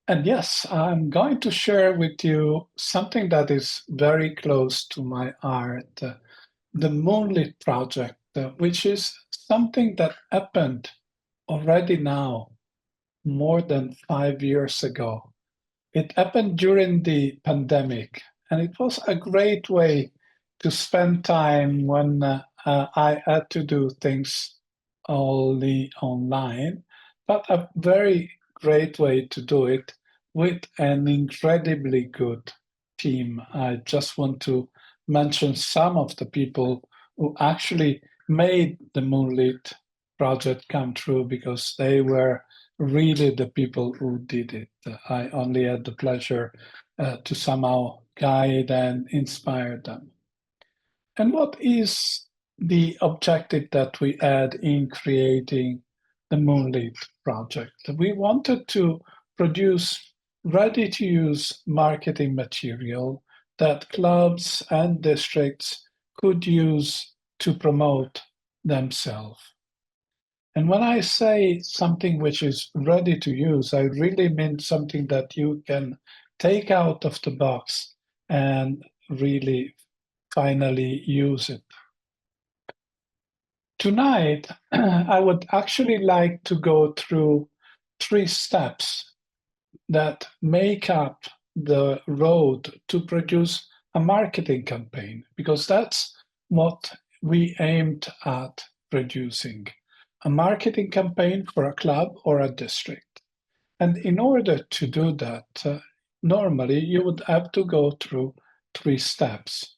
And yes, I'm going to share with you something that is very close to my heart, the MOONLIT project, which is something that happened already now more than 5 years ago. It happened during the pandemic, and it was a great way to spend time when I had to do things only online, but a very great way to do it with an incredibly good team. I just want to mention some of the people who actually made the Moonlit project come true because they were really the people who did it. I only had the pleasure to somehow guide and inspire them. And what is the objective that we had in creating the Moonlit project? We wanted to produce ready-to-use marketing material that clubs and districts could use to promote themselves. And when I say something which is ready to use, I really mean something that you can take out of the box and really finally use it. Tonight, I would actually like to go through 3 steps that make up the road to produce a marketing campaign, because that's what we aimed at producing, a marketing campaign for a club or a district. And in order to do that, normally you would have to go through 3 steps.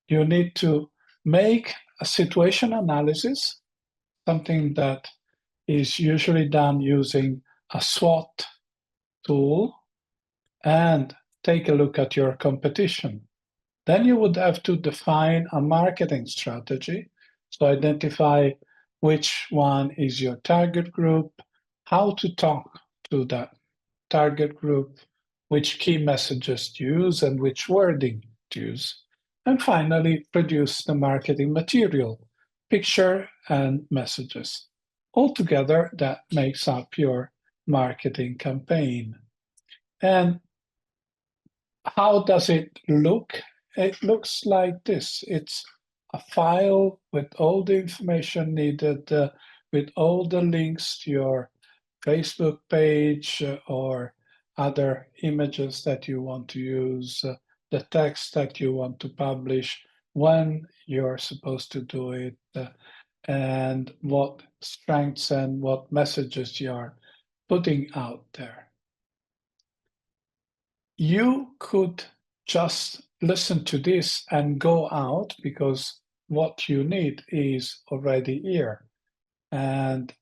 You need to make a situation analysis, something that is usually done using a SWOT tool, and take a look at your competition. Then you would have to define a marketing strategy. So identify which one is your target group, how to talk to that target group, which key messages to use and which wording to use. And finally, produce the marketing material, picture and messages. Altogether, that makes up your marketing campaign. And how does it look? It looks like this. It's a file with all the information needed, with all the links to your Facebook page or other images that you want to use, the text that you want to publish, when you're supposed to do it, and what strengths and what messages you are putting out there. You could just listen to this and go out because what you need is already here. And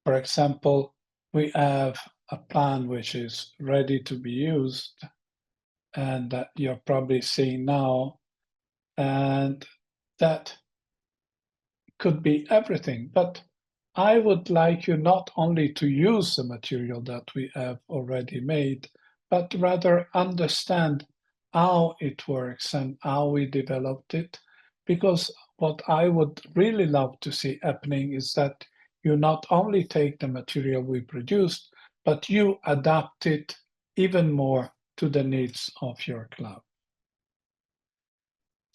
for example, we have a plan which is ready to be used and that you're probably seeing now. And that could be everything. But I would like you not only to use the material that we have already made, but rather understand how it works and how we developed it. Because what I would really love to see happening is that you not only take the material we produced, but you adapt it even more to the needs of your club.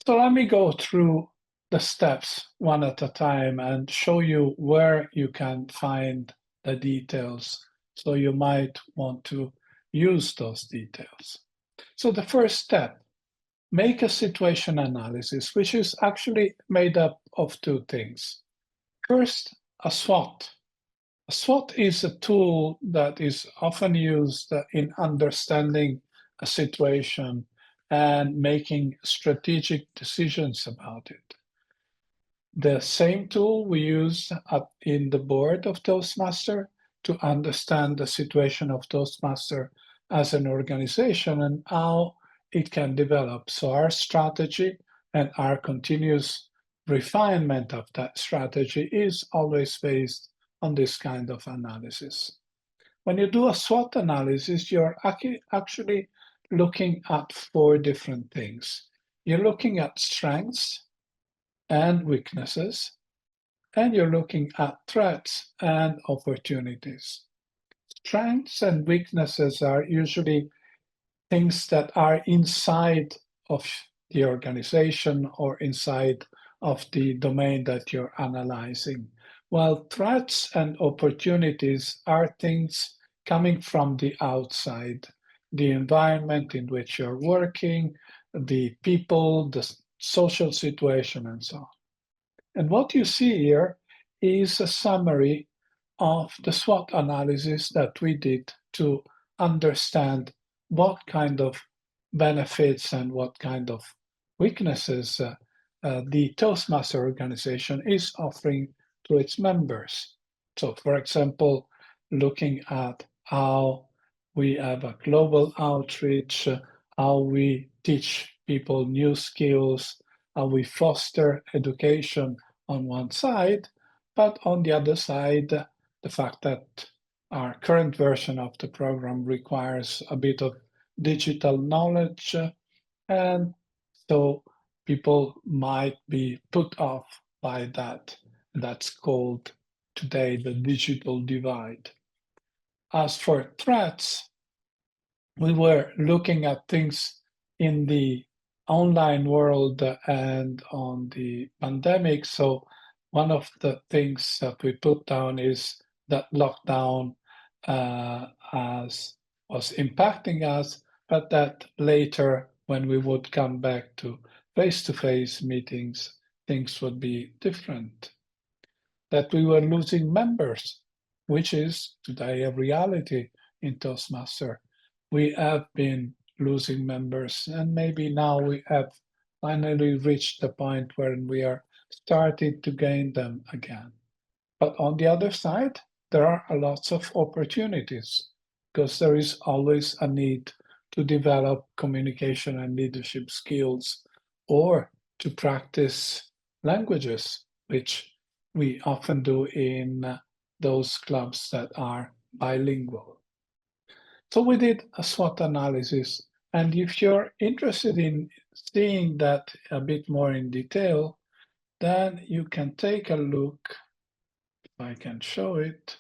So let me go through the steps one at a time and show you where you can find the details. So you might want to use those details. So the first step, make a situation analysis, which is actually made up of 2 things. First, a SWOT. A SWOT is a tool that is often used in understanding a situation and making strategic decisions about it. The same tool we use in the board of Toastmaster to understand the situation of Toastmaster as an organization and how it can develop. So our strategy and our continuous refinement of that strategy is always based on this kind of analysis. When you do a SWOT analysis, you're actually looking at 4 different things. You're looking at strengths and weaknesses, and you're looking at threats and opportunities. strengths and weaknesses are usually things that are inside of the organization or inside of the domain that you're analyzing, while threats and opportunities are things coming from the outside, the environment in which you're working, the people, the social situation, and so on. And what you see here is a summary of the SWOT analysis that we did to understand what kind of benefits and what kind of weaknesses the Toastmaster organization is offering to its members. So, for example, looking at how we have a global outreach, how we teach people new skills, how we foster education on one side, but on the other side, the fact that our current version of the program requires a bit of digital knowledge, and so people might be put off by that. That's called today the digital divide. As for threats, we were looking at things in the online world and on the pandemic. So one of the things that we put down is that lockdown as was impacting us, but that later, when we would come back to face-to-face meetings, things would be different. That we were losing members, which is today a reality in Toastmaster. We have been losing members, and maybe now we have finally reached the point where we are starting to gain them again. But on the other side, there are lots of opportunities because there is always a need to develop communication and leadership skills or to practice languages, which we often do in those clubs that are bilingual. So we did a SWOT analysis. And if you're interested in seeing that a bit more in detail, then you can take a look, if I can show it,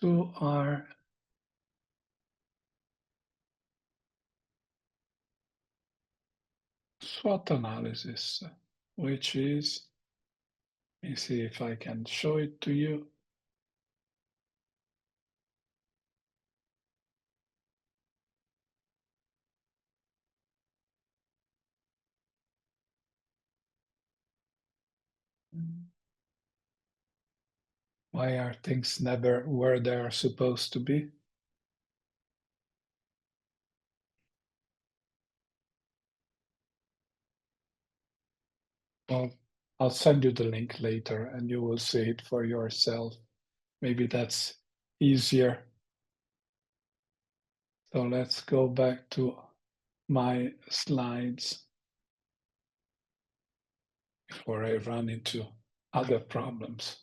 to our SWOT analysis, which is, let me see if I can show it to you. Why are things never where they are supposed to be? Well, I'll send you the link later and you will see it for yourself. Maybe that's easier. So let's go back to my slides before I run into other problems.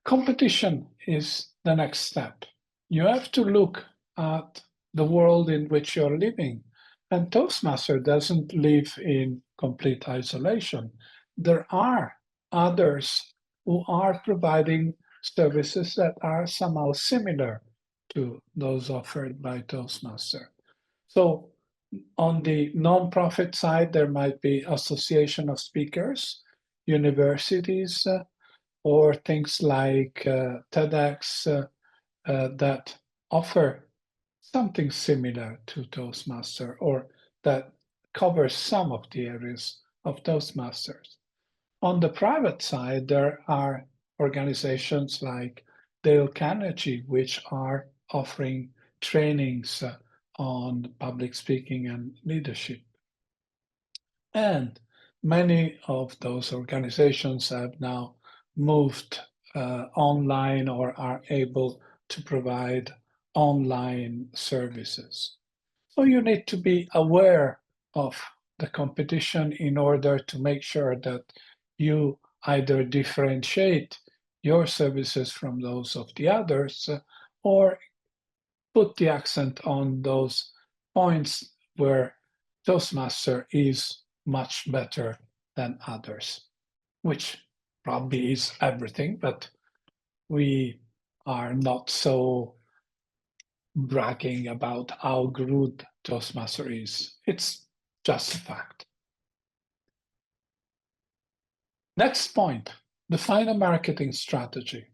Competition is the next step. You have to look at the world in which you're living. And Toastmaster doesn't live in complete isolation. There are others who are providing services that are somehow similar to those offered by Toastmaster. So on the nonprofit side, there might be association of speakers, universities, or things like TEDx that offer something similar to Toastmaster or that covers some of the areas of Toastmasters. On the private side, there are organizations like Dale Carnegie, which are offering trainings on public speaking and leadership. And many of those organizations have now moved online or are able to provide online services. So you need to be aware of the competition in order to make sure that you either differentiate your services from those of the others or put the accent on those points where Toastmaster is much better than others, which probably is everything, but we are not so bragging about how good Toastmaster is. It's just a fact. Next point, define a marketing strategy.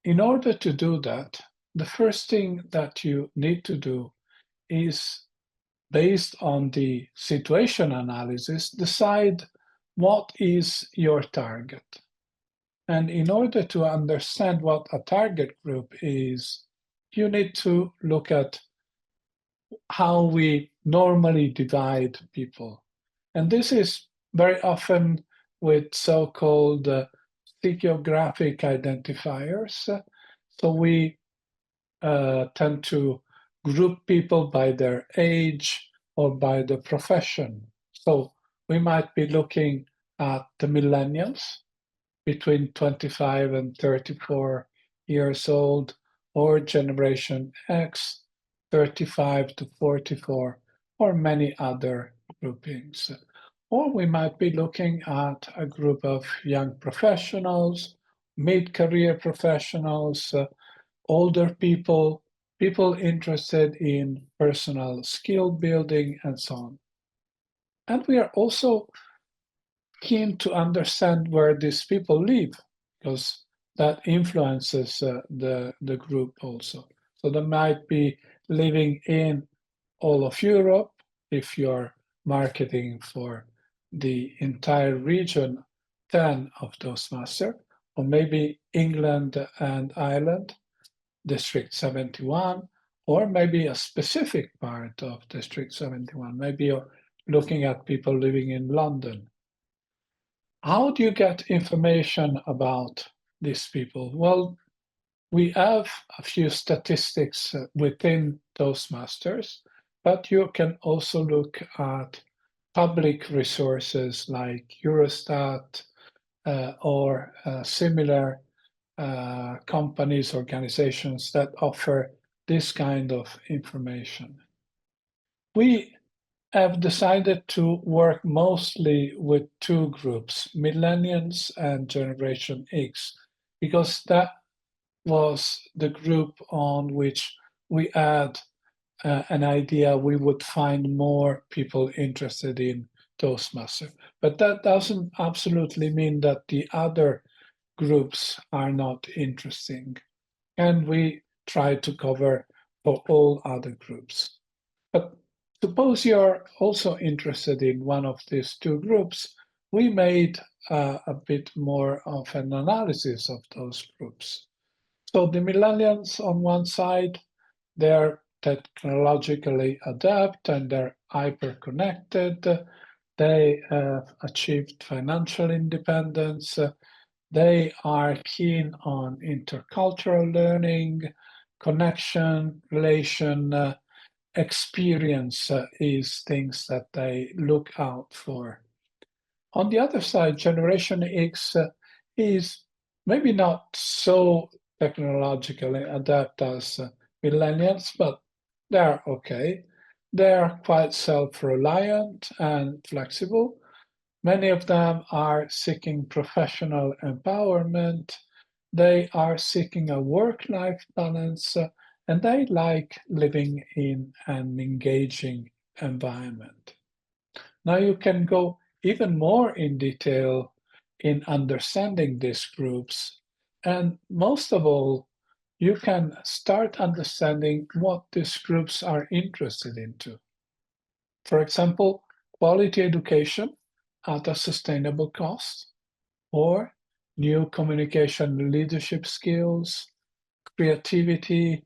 In order to do that, the first thing that you need to do is, based on the situation analysis, decide what is your target. And in order to understand what a target group is, you need to look at how we normally divide people. And this is very often with so-called psychographic identifiers. So we tend to group people by their age or by the profession. So we might be looking at the millennials between 25 and 34 years old, or Generation X, 35 to 44, or many other groupings. Or we might be looking at a group of young professionals, mid-career professionals, older people, people interested in personal skill building, and so on. And we are also keen to understand where these people live, because that influences the group also. So they might be living in all of Europe if you're marketing for the entire region 10 of Toastmaster, or maybe England and Ireland, District 71, or maybe a specific part of District 71. Maybe you're looking at people living in London. How do you get information about these people? Well, we have a few statistics within Toastmasters, but you can also look at public resources like Eurostat or similar companies, organizations that offer this kind of information. We have decided to work mostly with two groups, Millennials and Generation X, because that was the group on which we had an idea we would find more people interested in Toastmaster. But that doesn't absolutely mean that the other groups are not interesting. And we try to cover for all other groups. But suppose you're also interested in one of these two groups, we made a bit more of an analysis of those groups. So the millennials on one side, they're technologically adept and they're hyper-connected. They have achieved financial independence. They are keen on intercultural learning, connection, relation, experience is things that they look out for. On the other side, Generation X is maybe not so technologically adept as millennials, but they're okay. They're quite self-reliant and flexible. Many of them are seeking professional empowerment. They are seeking a work-life balance, and they like living in an engaging environment. Now you can go even more in detail in understanding these groups. And most of all, you can start understanding what these groups are interested into. For example, quality education at a sustainable cost, or new communication leadership skills, creativity,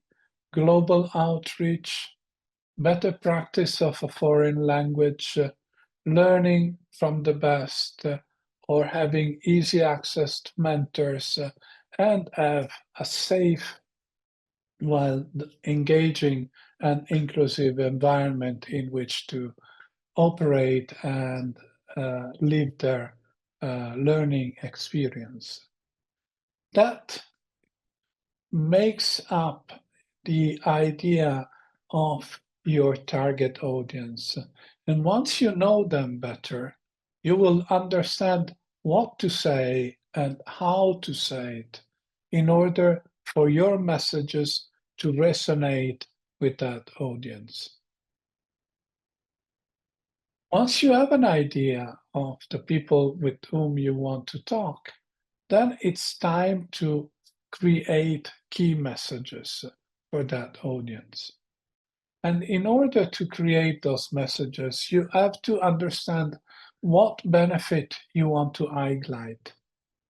global outreach, better practice of a foreign language, learning from the best, or having easy access to mentors, and have a safe while engaging and inclusive environment in which to operate and live their learning experience. That makes up the idea of your target audience. And once you know them better, you will understand what to say and how to say it in order for your messages to resonate with that audience. Once you have an idea of the people with whom you want to talk, then it's time to create key messages for that audience. And in order to create those messages, you have to understand what benefit you want to highlight.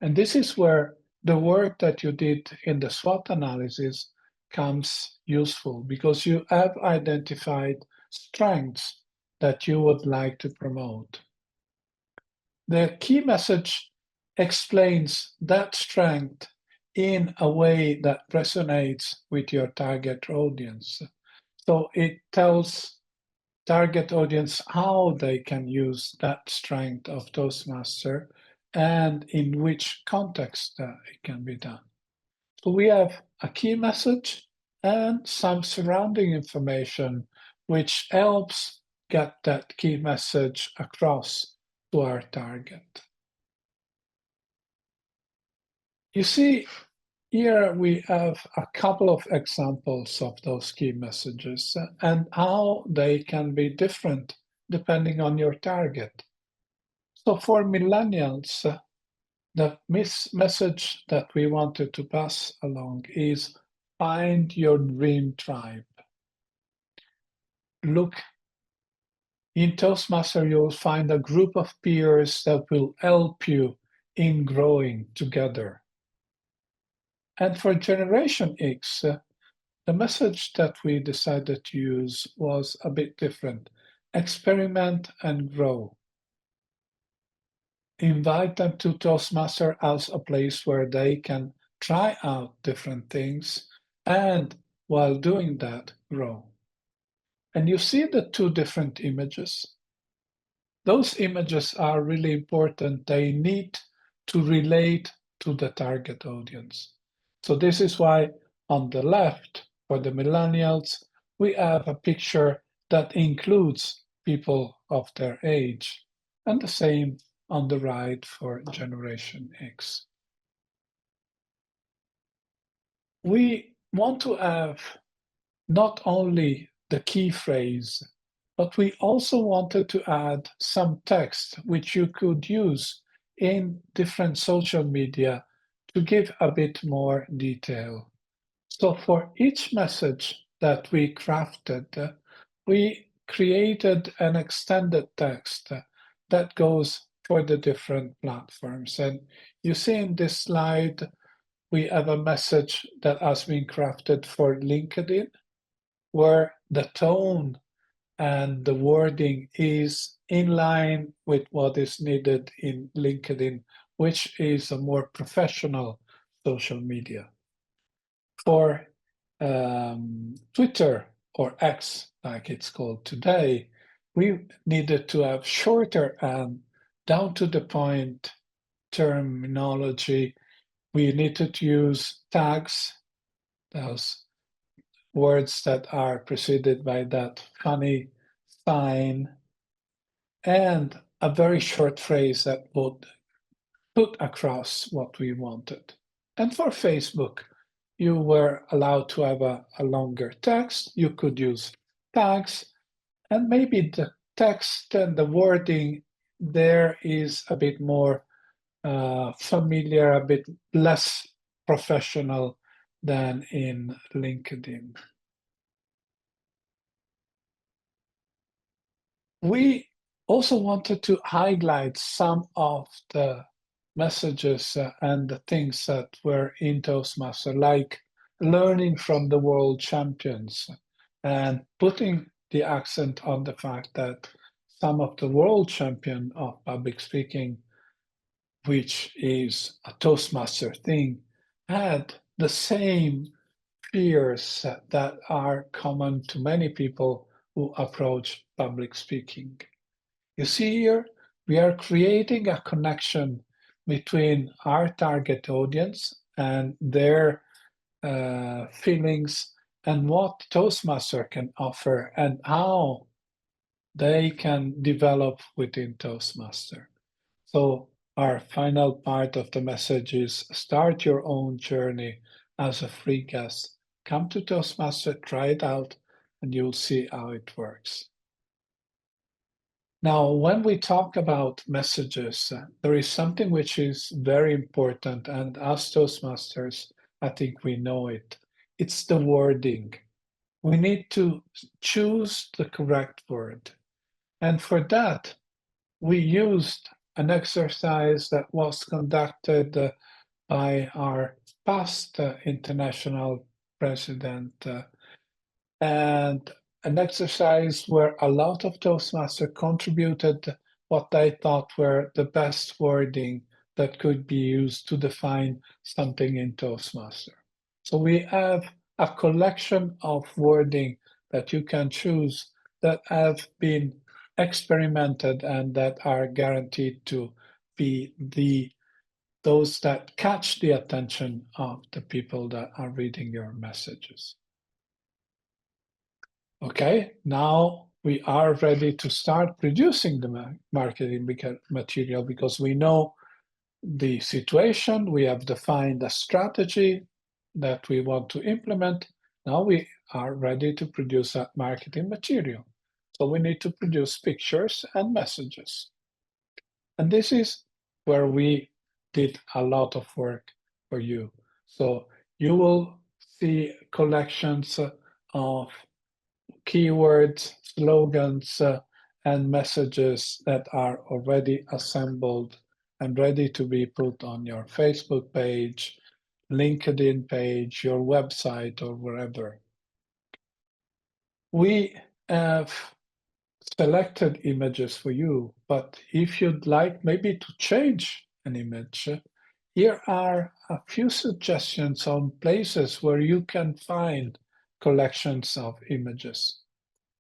And this is where the work that you did in the SWOT analysis comes useful, because you have identified strengths that you would like to promote. The key message explains that strength in a way that resonates with your target audience. So it tells target audience how they can use that strength of Toastmaster and in which context it can be done. So we have a key message and some surrounding information which helps get that key message across to our target. You see, here we have a couple of examples of those key messages and how they can be different depending on your target. So for millennials, the message that we wanted to pass along is find your dream tribe. Look, in Toastmaster, you'll find a group of peers that will help you in growing together. And for Generation X, the message that we decided to use was a bit different. Experiment and grow. Invite them to Toastmaster as a place where they can try out different things and while doing that, grow. And you see the two different images. Those images are really important. They need to relate to the target audience. So this is why on the left, for the millennials, we have a picture that includes people of their age, and the same on the right for Generation X. We want to have not only the key phrase, but we also wanted to add some text which you could use in different social media to give a bit more detail. So for each message that we crafted, we created an extended text that goes for the different platforms. And you see in this slide, we have a message that has been crafted for LinkedIn, where the tone and the wording is in line with what is needed in LinkedIn, which is a more professional social media. For Twitter or X, like it's called today, we needed to have shorter and down to the point terminology. We needed to use tags, those words that are preceded by that funny sign, and a very short phrase that would put across what we wanted. And for Facebook, you were allowed to have a longer text. You could use tags, and maybe the text and the wording there is a bit more familiar, a bit less professional than in LinkedIn. We also wanted to highlight some of the messages and the things that were in Toastmaster, like learning from the world champions and putting the accent on the fact that some of the world champion of public speaking, which is a Toastmaster thing, had the same fears that are common to many people who approach public speaking. You see here, we are creating a connection between our target audience and their feelings and what Toastmaster can offer and how they can develop within Toastmaster. So our final part of the message is start your own journey as a free guest. Come to Toastmaster, try it out, and you'll see how it works. Now, when we talk about messages, there is something which is very important, and as Toastmasters, I think we know it. It's the wording. We need to choose the correct word. And for that, we used an exercise that was conducted by our past international president, and an exercise where a lot of Toastmasters contributed what they thought were the best wording that could be used to define something in Toastmaster. So we have a collection of wording that you can choose that have been experimented and that are guaranteed to be those that catch the attention of the people that are reading your messages. Okay, now we are ready to start producing the marketing material because we know the situation, we have defined a strategy that we want to implement. Now we are ready to produce that marketing material. So we need to produce pictures and messages. And this is where we did a lot of work for you. So you will see collections of keywords, slogans, and messages that are already assembled and ready to be put on your Facebook page, LinkedIn page, your website, or wherever. We have selected images for you, but if you'd like maybe to change an image, here are a few suggestions on places where you can find collections of images.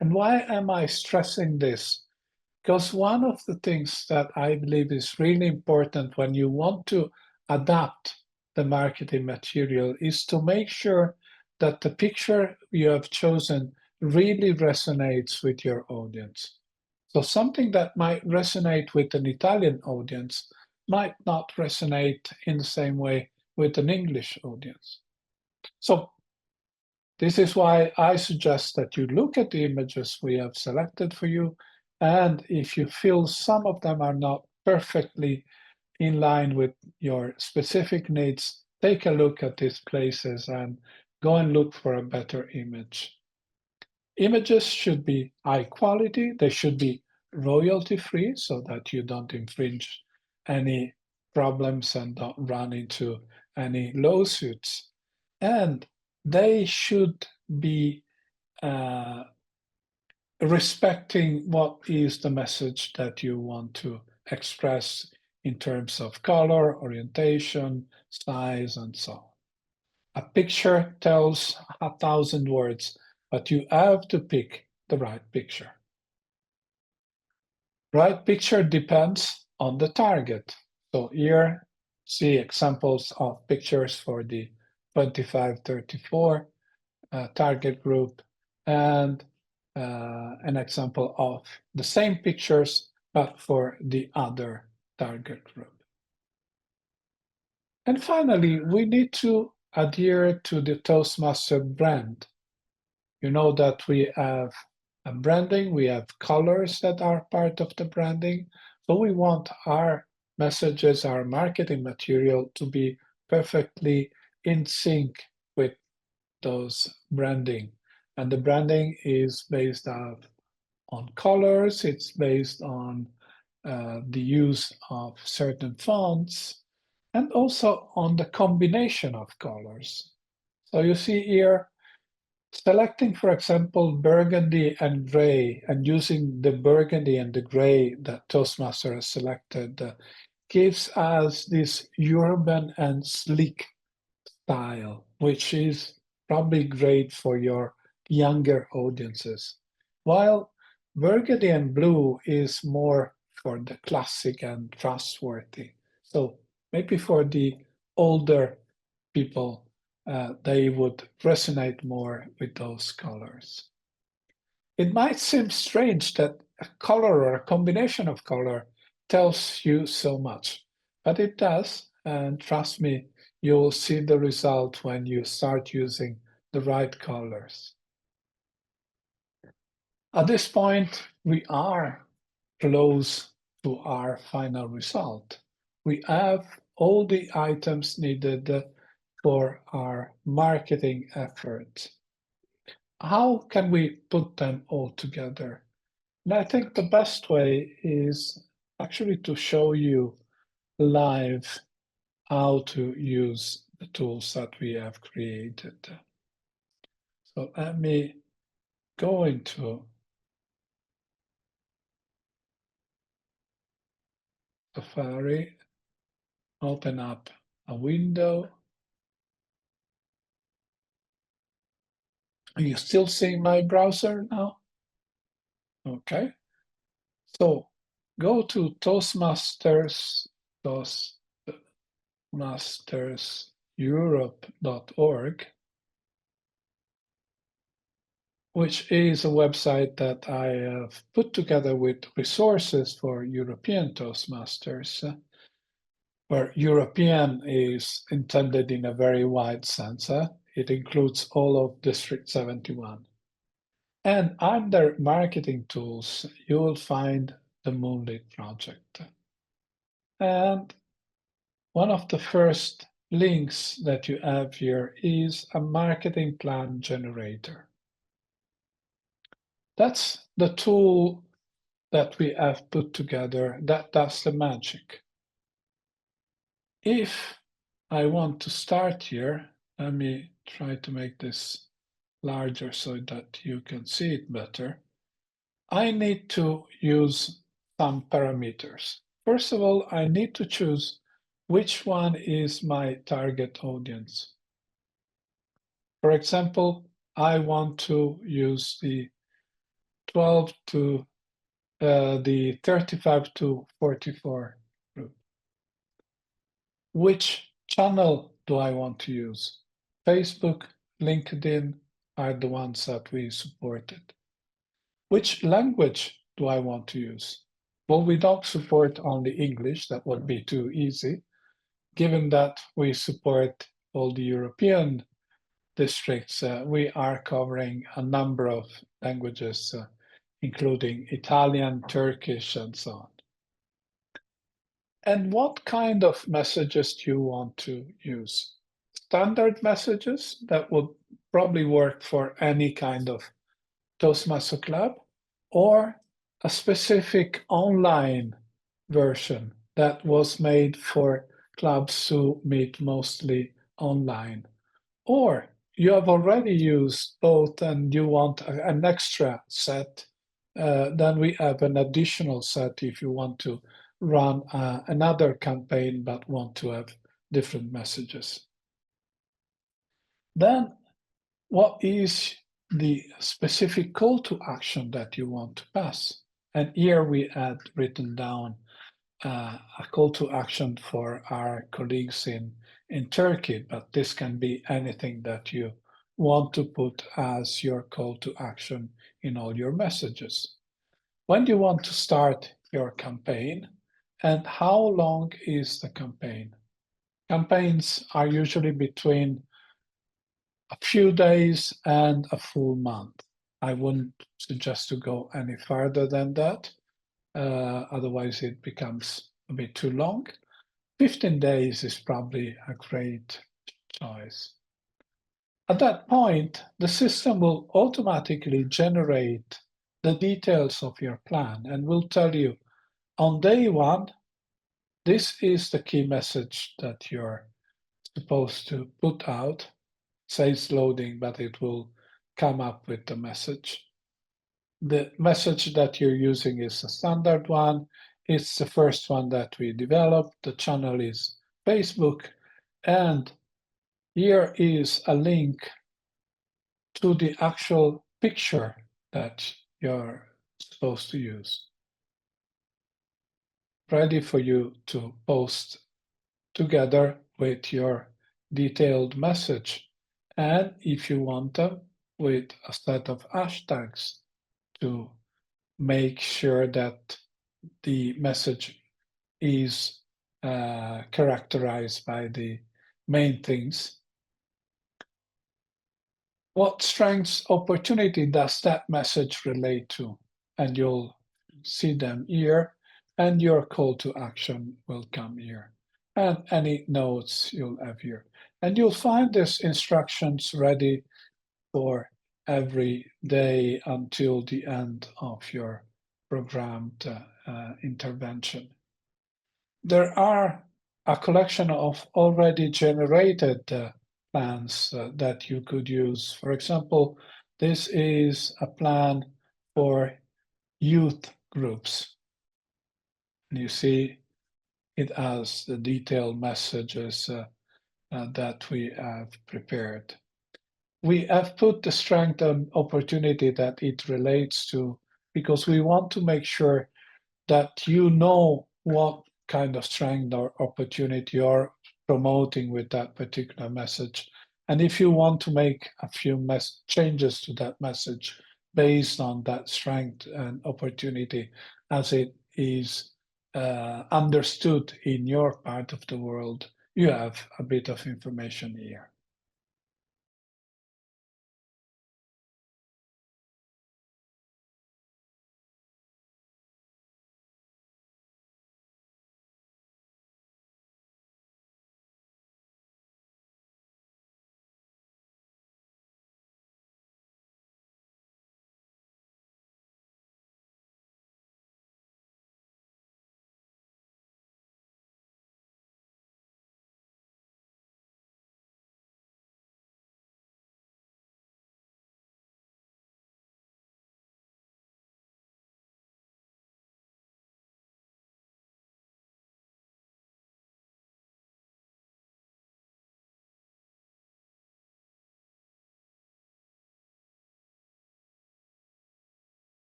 And why am I stressing this? Because one of the things that I believe is really important when you want to adapt the marketing material is to make sure that the picture you have chosen really resonates with your audience. So something that might resonate with an Italian audience might not resonate in the same way with an English audience. So this is why I suggest that you look at the images we have selected for you, and if you feel some of them are not perfectly in line with your specific needs, take a look at these places and go and look for a better image. Images should be high quality, they should be royalty free so that you don't infringe any problems and don't run into any lawsuits. And they should be respecting what is the message that you want to express in terms of color, orientation, size, and so on. A picture tells 1,000 words, but you have to pick the right picture. Right picture depends on the target. So here, see examples of pictures for the 25-34 target group and an example of the same pictures, but for the other target group. And finally, we need to adhere to the Toastmaster brand. You know that we have a branding, we have colors that are part of the branding. So we want our messages, our marketing material to be perfectly in sync with those branding. And the branding is based on colors, it's based on the use of certain fonts, and also on the combination of colors. So you see here, selecting, for example, burgundy and gray, and using the burgundy and the gray that Toastmaster has selected, gives us this urban and sleek style, which is probably great for your younger audiences. While burgundy and blue is more for the classic and trustworthy. So maybe for the older people, they would resonate more with those colors. It might seem strange that a color or a combination of color tells you so much, but it does. And trust me, you will see the result when you start using the right colors. At this point, we are close to our final result. We have all the items needed for our marketing effort. How can we put them all together? And I think the best way is actually to show you live how to use the tools that we have created. So let me go into Safari, open up a window. Are you still seeing my browser now? Okay. So go to Toastmasters, toastmasterseurope.org, which is a website that I have put together with resources for European Toastmasters, where European is intended in a very wide sense. It includes all of District 71. And under Marketing Tools, you will find the MOONLIT project. And one of the first links that you have here is a marketing plan generator. That's the tool that we have put together that does the magic. If I want to start here, let me try to make this larger so that you can see it better. I need to use some parameters. First of all, I need to choose which one is my target audience. For example, I want to use the 12 to the 35 to 44 group. Which channel do I want to use? Facebook, LinkedIn are the ones that we supported. Which language do I want to use? Well, we don't support only English, that would be too easy. Given that we support all the European districts, we are covering a number of languages, including Italian, Turkish, and so on. And what kind of messages do you want to use? Standard messages that would probably work for any kind of Toastmaster club, or a specific online version that was made for clubs who meet mostly online. Or you have already used both and you want an extra set, then we have an additional set if you want to run another campaign but want to have different messages. Then what is the specific call to action that you want to pass? And here we had written down a call to action for our colleagues in Turkey, but this can be anything that you want to put as your call to action in all your messages. When do you want to start your campaign, and how long is the campaign? Campaigns are usually between a few days and a full month. I wouldn't suggest to go any farther than that. Otherwise, it becomes a bit too long. 15 days is probably a great choice. At that point, the system will automatically generate the details of your plan and will tell you on day one, this is the key message that you're supposed to put out. Says loading, but it will come up with the message. The message that you're using is a standard one. It's the first one that we developed. The channel is Facebook. And here is a link to the actual picture that you're supposed to use. Ready for you to post together with your detailed message. And if you want them, with a set of hashtags to make sure that the message is characterized by the main things. What strengths, opportunity does that message relate to? And you'll see them here, and your call to action will come here, and any notes you'll have here. And you'll find these instructions ready for every day until the end of your programmed intervention. There are a collection of already generated plans that you could use. For example, this is a plan for youth groups. And you see it has the detailed messages that we have prepared. We have put the strength and opportunity that it relates to because we want to make sure that you know what kind of strength or opportunity you're promoting with that particular message. And if you want to make a few changes to that message based on that strength and opportunity as it is understood in your part of the world, you have a bit of information here.